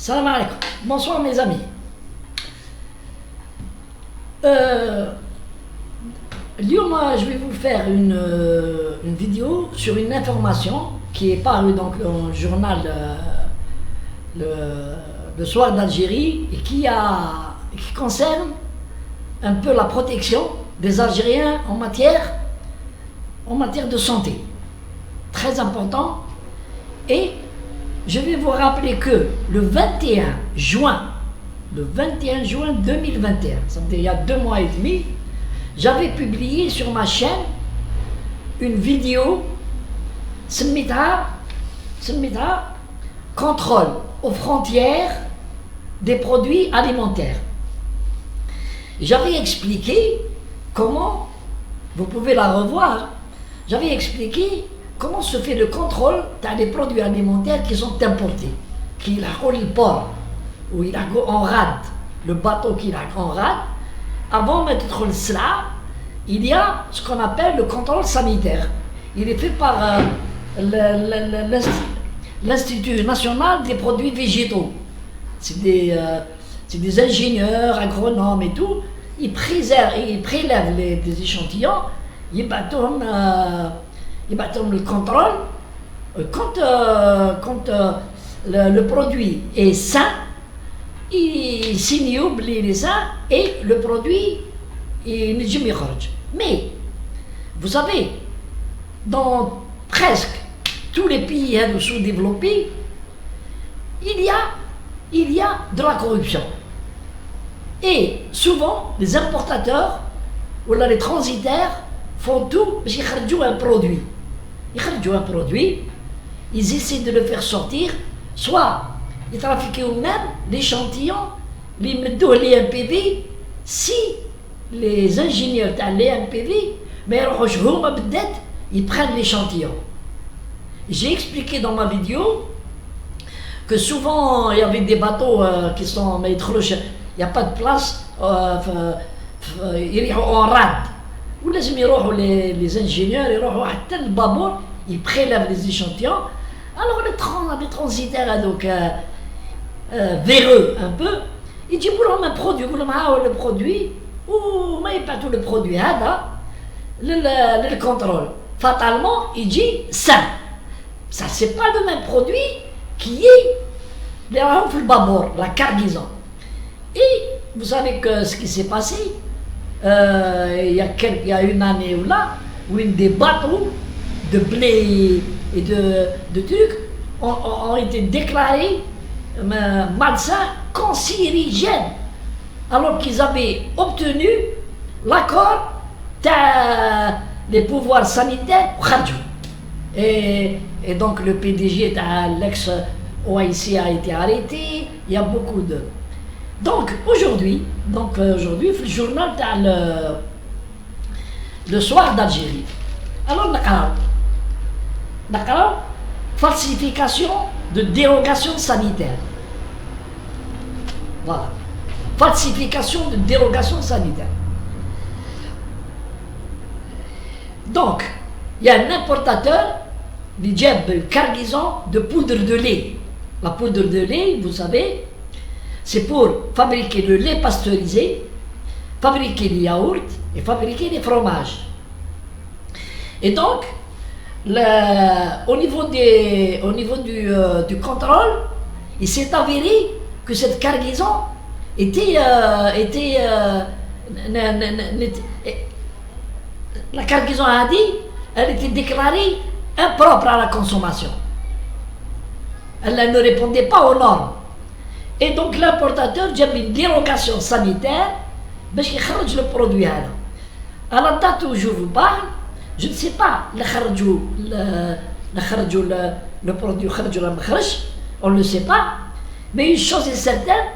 Salam alaikum. Bonsoir mes amis. Moi, je vais vous faire une vidéo sur une information qui est parue donc dans le journal le Soir d'Algérie et qui concerne un peu la protection des Algériens en matière de santé. Très important. Et je vais vous rappeler que le 21 juin 2021, ça veut dire il y a 2 mois et demi, j'avais publié sur ma chaîne une vidéo سميتها contrôle aux frontières des produits alimentaires. J'avais expliqué comment, vous pouvez la revoir, j'avais expliqué comment se fait le contrôle des produits alimentaires qui sont importés, qui ont le port, ou il a en rade, le bateau qui a en rade. Avant de mettre le sla, il y a ce qu'on appelle le contrôle sanitaire. Il est fait par l'Institut national des produits végétaux. C'est des ingénieurs, agronomes et tout. Ils prélèvent des échantillons, ils battent le contrôle. Quand le produit est sain, il signe les sains et le produit il n'est jamais sorti. Mais vous savez, dans presque tous les pays sous-développés, il y a de la corruption. Et souvent, les importateurs ou les transitaires font tout pour qu'ils sortent un produit. Ils sortent un produit, ils essaient de le faire sortir, soit ils trafiquent eux-mêmes l'échantillon, ils mettent les MPV, si les ingénieurs de l'EMPV, mais ils prennent l'échantillon. J'ai expliqué dans ma vidéo que souvent il y avait des bateaux qui sont, mais il n'y a pas de place, ils sont en rade. Ou les ingénieurs, ils prélèvent les échantillons. Alors les transitaires, donc véreux un peu, ils disent le produit, ou pas tout le produit, le contrôle. Fatalement, il dit sain. Ça, c'est pas le même produit qui est la cargaison. Et vous savez que ce qui s'est passé, il y a une année ou là, où des bateaux de blé et de trucs ont été déclarés malsains, cancérigènes, alors qu'ils avaient obtenu l'accord des pouvoirs sanitaires. Et donc le PDG de l'ex-OIC a été arrêté, il y a beaucoup de... Donc aujourd'hui, le journal le Soir d'Algérie. Alors d'accord, falsification de dérogation sanitaire. Voilà. Falsification de dérogation sanitaire. Donc, il y a un importateur qui a une cargaison de poudre de lait. La poudre de lait, vous savez, c'est pour fabriquer le lait pasteurisé, fabriquer les yaourts et fabriquer les fromages. Et donc, au niveau du contrôle, il s'est avéré que cette cargaison la cargaison a dit, elle était déclarée impropre à la consommation. Elle ne répondait pas aux normes. Et donc l'importateur a une dérogation sanitaire pour qu'il sorte le produit. À la date où je vous parle, je ne sais pas le produit, on ne le sait pas. Mais une chose est certaine,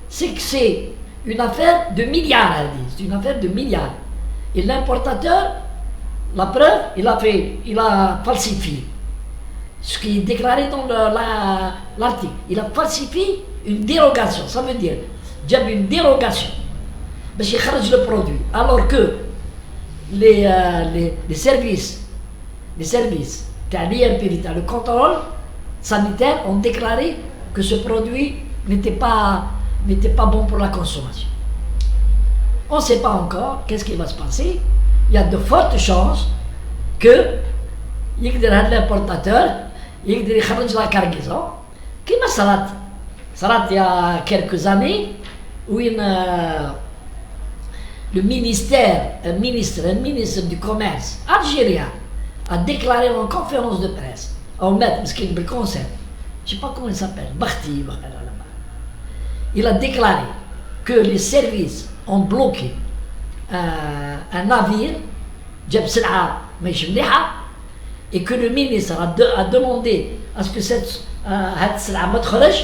c'est que c'est une affaire de milliards, elle dit. C'est une affaire de milliards. Et l'importateur, la preuve, il a falsifié ce qui est déclaré dans l'article. Il a falsifié une dérogation. Ça veut dire, il y a une dérogation parce qu'il charge le produit. Alors que les services, le contrôle sanitaire ont déclaré que ce produit n'était pas bon pour la consommation. On ne sait pas encore qu'est-ce qui va se passer. Il y a de fortes chances que l'importateur يقدر يخرج la cargaison كما صارت il y a quelques années où le ministre du commerce algérien a déclaré en conférence de presse au maître du conseil, je ne sais pas comment il s'appelle, Bakhti, il a déclaré que les services ont bloqué un navire جاب سلعة ماهيش مليحة et que le ministre a demandé à ce que cette السلعة ما تخرج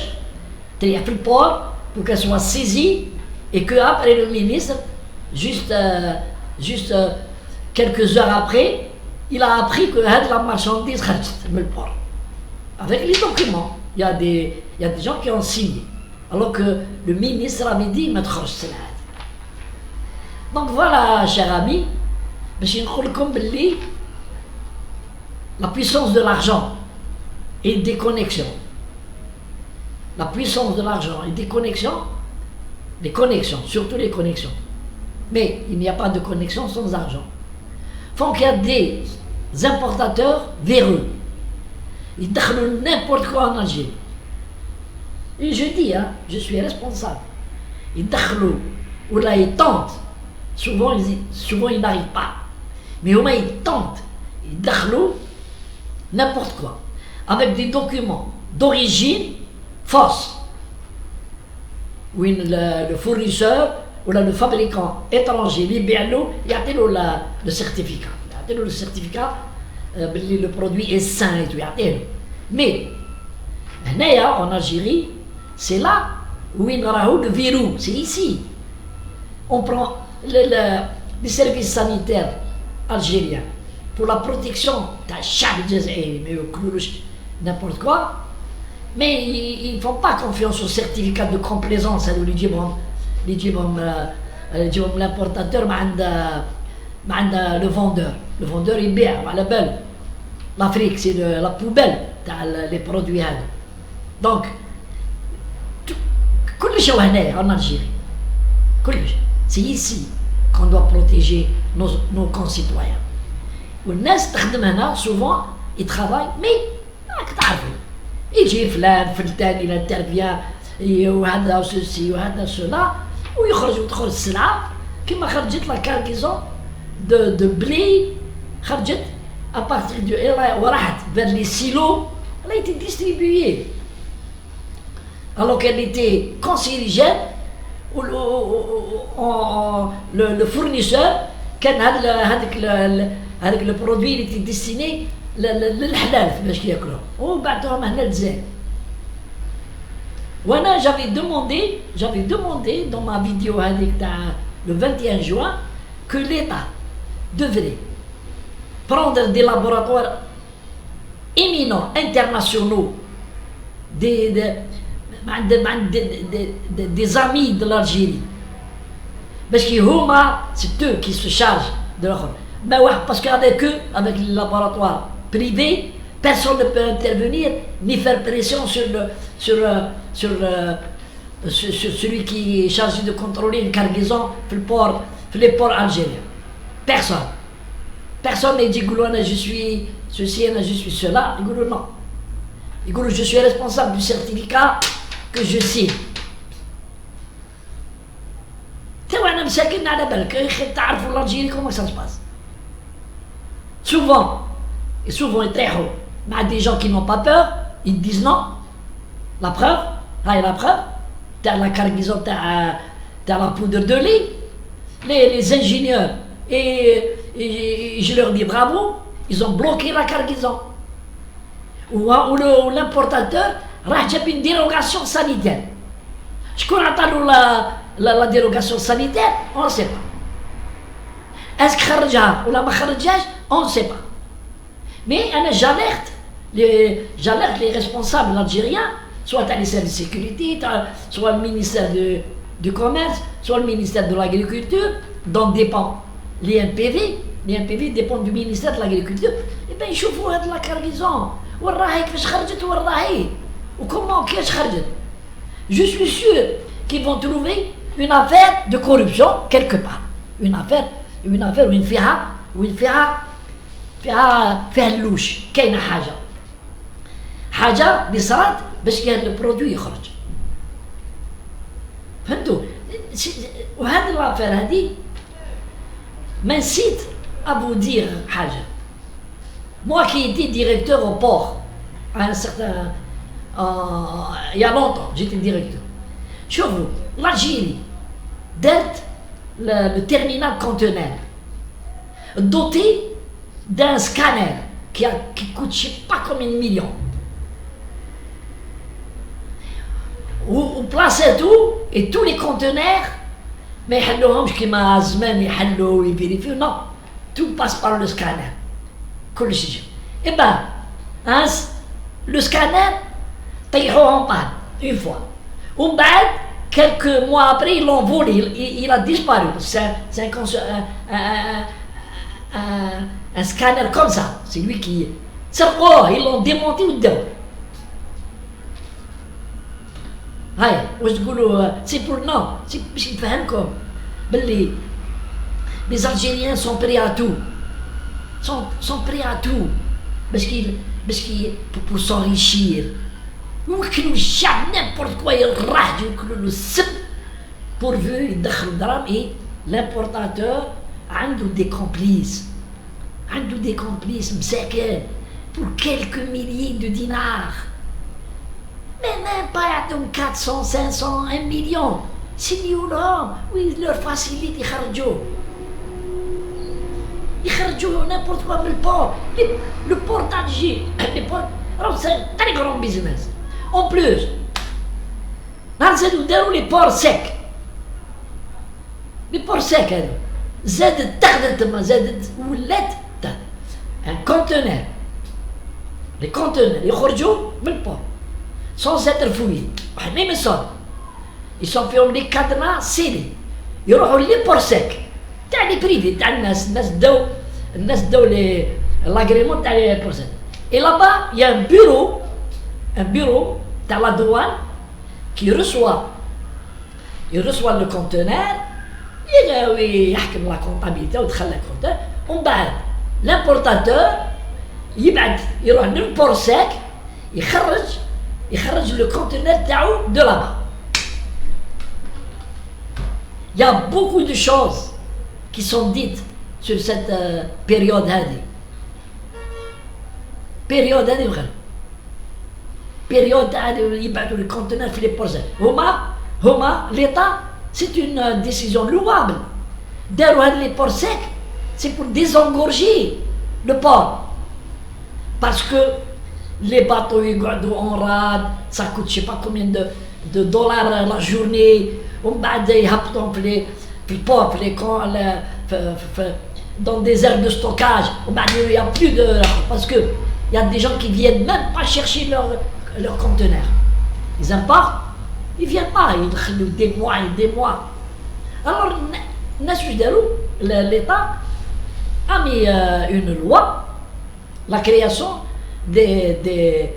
تريح في البور pour qu'elle soit saisie et que après le ministre juste quelques heures après il a appris que la marchandise خرجت من البور avec les documents. Il y a des gens qui ont signé alors que le ministre avait dit ما تخرج السلعة. Donc voilà, chers amis, باش نقول لكم باللي la puissance de l'argent et des connexions. La puissance de l'argent et des connexions, surtout les connexions. Mais il n'y a pas de connexion sans argent. Font qu'il y a des importateurs véreux. Ils donnent n'importe quoi en Algérie. Et je dis, je suis responsable. Ils donnent, ou là ils tentent. Souvent ils n'arrivent pas. Mais au moins ils tentent. Ils donnent n'importe quoi. Avec des documents d'origine fausse. Où le fournisseur ou le fabricant étranger libéral, il y a le certificat. Il y a le certificat, le produit est sain et tout. Mais en Algérie, c'est là où il y a le verrou. C'est ici. On prend les services sanitaires algériens pour la protection de chaque Jazairi, mais n'importe quoi. Mais ils ne font pas confiance au certificat de complaisance. L'importateur, le vendeur. Le vendeur, il bête à la belle. L'Afrique, c'est la poubelle les produits. Donc, en Algérie, c'est ici qu'on doit protéger nos concitoyens. Souvent, ils travaillent, mais يجي فلان il intervient وهذا ceci وهذا cela ويدخل السلعة كما خرجت لا كارغيزون de blé خرجت à partir de وراحت vers les silos, elle a été distribuée alors qu'elle était cancérigène. Le fournisseur كان هذاك le produit il était destiné للحلال باش ياكلوه وبعثوهم هنا للجزائر. وانا j'avais demandé dans ma vidéo هذيك تاع le 21 juin que l'État devrait prendre des laboratoires éminents internationaux des amis de l'Algérie parce que c'est eux qui se chargent de leur parce qu'avec eux, avec les laboratoires privés, personne ne peut intervenir ni faire pression sur celui qui est chargé de contrôler une cargaison sur les ports algériens. Personne ne dit je suis ceci, je suis cela. Non. Je suis responsable du certificat que je signe. L'Algérie, comment ça se passe? Souvent, ils trahissent. Mais des gens qui n'ont pas peur, ils disent non. La preuve, t'as la cargaison, t'as la poudre de lait. Les ingénieurs, et je leur dis bravo, ils ont bloqué la cargaison. Ou l'importateur a une dérogation sanitaire. Je connais la dérogation sanitaire, on ne sait pas. Est-ce que ou la on ne sait pas. Mais j'alerte les responsables algériens, soit à les services de sécurité, soit le ministère du commerce, soit le ministère de l'agriculture, dont dépend l'INPV. L'INPV dépend du ministère de l'agriculture. Et bien, يشوفوا la cargaison. وراهي كيفاش خرجت وراهي وكومون كيفاش خرجت. je suis sûr qu'ils vont trouver une affaire de corruption quelque part. Une affaire وين فيها اللوش كاينه حاجه اللي صارت باش كان البرودوي يخرج فهمتوا وهذه الافير هذه ما نسيت ابو دير حاجه moi qui étais directeur au port à un certain il y a longtemps j'étais directeur شوفوا l'Algérie دارت le terminal conteneur doté d'un scanner qui coûte je sais pas combien de millions où plaçait tout et tous les conteneurs ما يحلوهمش كيما زمان يحلوا ويفيريفيو non tout passe par le scanner كل شيء et ben le scanner طيحوه en panne une fois ومن بعد quelques mois après ils l'ont volé il a disparu c'est un scanner comme ça c'est lui qui سرقوه ils l'ont démonté وداوه هاي واش تقولوا سي بور نو سي باش نفهمكم باللي les Algériens sont prêts à tout sont prêts à tout باش كي pour s'enrichir وياكلوا الشعب n'importe quoi يرهجوا ياكلوا له السب pourvu يدخلوا دراهم et l'importateur عنده des complices مساكن pour quelques milliers de dinars mais même pas يعطيهم 400 500 1 million سيديو لهم ويديروا فاسيليتي يخرجوا n'importe quoi من البور le port d'Alger c'est un très grand business en plus نزيدو داروا les ports secs هذو زادت تاخدت تما زادت ولات un conteneur les conteneurs يخرجوا من البور sans être fouillés وحنا ما يصاب يصاب فيهم لي كادنا سيلي يروحوا لي بور سيك تاع لي بريفي تاع الناس داو لي لاغريمون تاع لي بور سيك et là-bas il y a un bureau تاع la douane qui reçoit le conteneur يحكم لا كونطابيلتي ودخل لا كونتور ومن بعد l'importateur يروح للبور سيك يخرج le conteneur تاعو de là-bas. Il y a beaucoup de choses qui sont dites sur cette période هذه يبعثوا les conteneurs في les ports هما l'État c'est une décision louable داروا هاد les ports secs c'est pour désengorger le port parce que les bateaux يقعدوا en rade ça coûte je sais pas combien de dollars la journée ومن بعد يهبطوا في البور في les camps dans des aires de stockage ومن بعد il y a plus de parce que il y a des gens qui viennent même pas chercher leur conteneur ils importent ils viennent pas يدخلوا des mois alors الناس واش داروا l'État a mis une loi la création des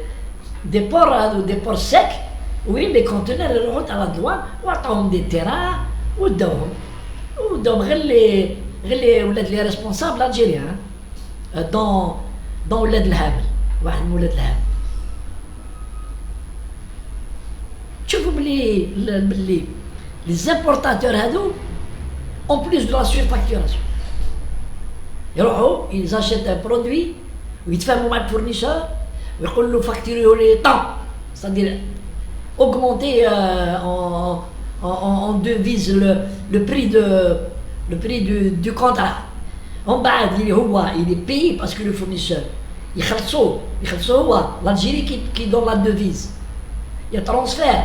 ports secs oui les conteneurs يروحوا على الدوان وعطاهم des terrains وداوهم غير ولاد لي ريسبونسابل الجيريان dans ولاد الهابل واحد من ولاد الهابل تشوفوا بلي les importateurs هادو en plus de la surfacturation يروحوا ils achètent un produit ويتفاهموا مع الفورنيسور ويقول له فاكتوريو لي طون c'est-à-dire augmenter en devise le prix du contrat ومن بعد il est payé parce que le fournisseur يخلصوه هو l'Algérie qui donne la devise il transfère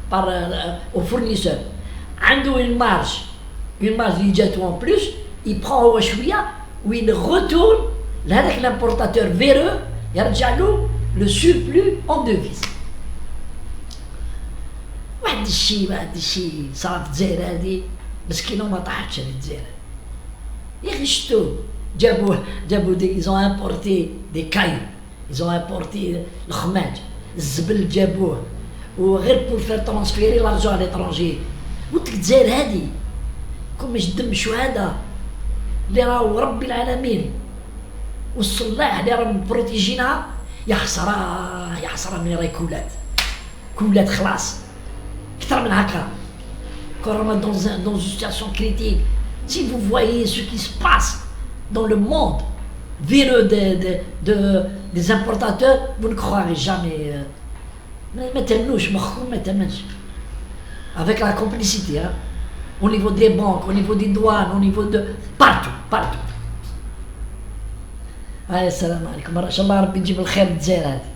par au fournisseur عنده une marge اللي جاتو en plus il prend هو شويه ويل retourne لهذاك l'importateur véreux يرجع له le surplus en devise واحد الشيء صار في الجزائر هذه مسكينه ما طاحتش هذه الجزائر يا اخي شتو جابوا ils ont importé des cailloux ils ont importé الخماج الزبل جابوه وغير pour faire transférer l'argent à l'étranger. قلت لك الجزائر هادي كوماش دم شهداء اللي راهو رب العالمين والصلاح اللي راهم بروتيجينا. يا خساره يا خساره من راهي كولات خلاص اكثر من هكا. كورونا dans une situation critique. Si vous voyez ce qui se passe dans le monde véreux des importateurs, vous ne croirez jamais. ما تمنوش مخكم ما تمنش. Avec la complicité, hein, au niveau des banques, au niveau des douanes, au niveau de partout. السلام عليكم، ان شاء الله ربي يجيب الخير للجزائر هذه.